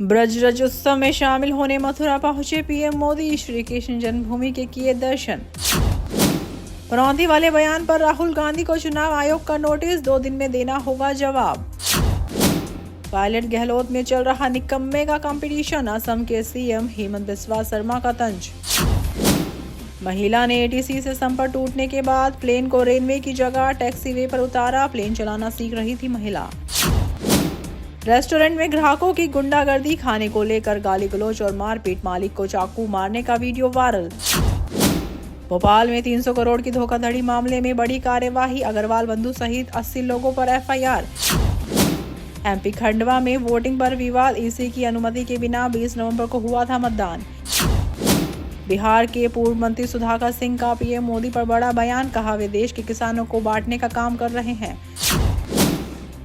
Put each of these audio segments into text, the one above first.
ब्रज रजोत्सव में शामिल होने मथुरा पहुंचे पीएम मोदी। श्री कृष्ण जन्मभूमि के किए दर्शन। परौंधी वाले बयान पर राहुल गांधी को चुनाव आयोग का नोटिस, 2 दिन में देना होगा जवाब। पायलट गहलोत में चल रहा निकम्मे का कंपटीशन, असम के सीएम हेमंत बिस्वा शर्मा का तंज। महिला ने एटीसी से संपर्क टूटने के बाद प्लेन को रेनवे की जगह टैक्सीवे पर उतारा, प्लेन चलाना सीख रही थी महिला। रेस्टोरेंट में ग्राहकों की गुंडागर्दी, खाने को लेकर गाली गलौज और मारपीट, मालिक को चाकू मारने का वीडियो वायरल। भोपाल में 300 करोड़ की धोखाधड़ी मामले में बड़ी कार्यवाही, अग्रवाल बंधु सहित 80 लोगों पर एफआईआर। एमपी खंडवा में वोटिंग पर विवाद, ईसी की अनुमति के बिना 20 नवंबर को हुआ था मतदान। बिहार के पूर्व मंत्री सुधाकर सिंह का पीएम मोदी पर बड़ा बयान, कहा वे देश के किसानों को बांटने का काम कर रहे हैं।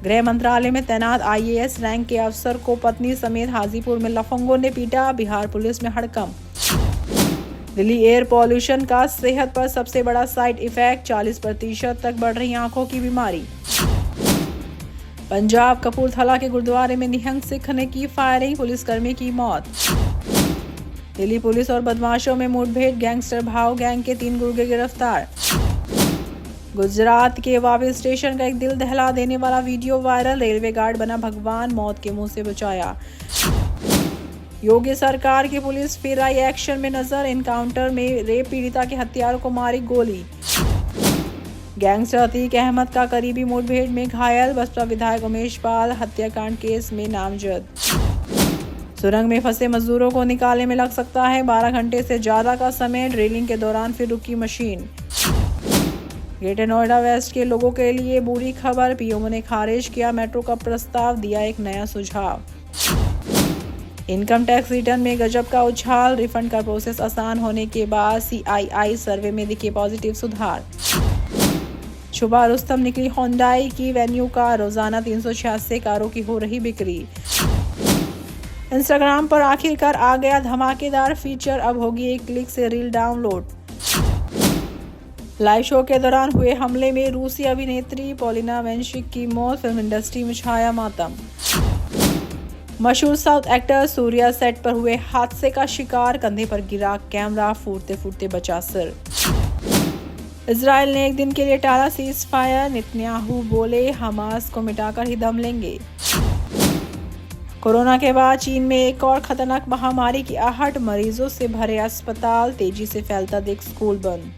गृह मंत्रालय में तैनात आईएएस रैंक के अफसर को पत्नी समेत हाजीपुर में लफंगों ने पीटा, बिहार पुलिस में हड़कंप। दिल्ली एयर पॉल्यूशन का सेहत पर सबसे बड़ा साइड इफेक्ट, 40% तक बढ़ रही आंखों की बीमारी। पंजाब कपूरथला के गुरुद्वारे में निहंग सिख ने की फायरिंग, पुलिसकर्मी की मौत। दिल्ली पुलिस और बदमाशों में मुठभेड़, गैंगस्टर भाव गैंग के 3 गुर्गे गिरफ्तार। गुजरात के वापी स्टेशन का एक दिल दहला देने वाला वीडियो वायरल, रेलवे गार्ड बना भगवान, मौत के मुंह से बचाया। योगी सरकार की पुलिस फिर आई एक्शन में नजर, एनकाउंटर में रेप पीड़िता के हत्यारों को मारी गोली। गैंगस्टर अतीक अहमद का करीबी मुठभेड़ में घायल, बसपा विधायक उमेश पाल हत्याकांड केस में नामजद। सुरंग में फंसे मजदूरों को निकालने में लग सकता है 12 घंटे से ज्यादा का समय, ड्रिलिंग के दौरान फिर रुकी मशीन। ग्रेटर नोएडा वेस्ट के लोगों के लिए बुरी खबर, पीएम ने खारिज किया मेट्रो का प्रस्ताव, दिया एक नया सुझाव। इनकम टैक्स रिटर्न में गजब का उछाल, रिफंड का प्रोसेस आसान होने के बाद सीआईआई सर्वे में दिखे पॉजिटिव सुधार। शुभा रुस्तम निकली होंडाई की वेन्यू कार, रोजाना 386 कारों की हो रही बिक्री। इंस्टाग्राम पर आखिरकार आ गया धमाकेदार फीचर, अब होगी एक क्लिक से रील डाउनलोड। लाइव शो के दौरान हुए हमले में रूसी अभिनेत्री पोलिना वेंशिक की मौत, फिल्म इंडस्ट्री में छाया मातम। मशहूर साउथ एक्टर सूर्या सेट पर हुए हादसे का शिकार, कंधे पर गिरा कैमरा, फूटते फूटते बचा सिर। इजराइल ने एक दिन के लिए टाला सीज फायर, नेतन्याहू बोले हमास को मिटाकर ही दम लेंगे। कोरोना के बाद चीन में एक और खतरनाक महामारी की आहट, मरीजों से भरे अस्पताल, तेजी से फैलता देख स्कूल बंद।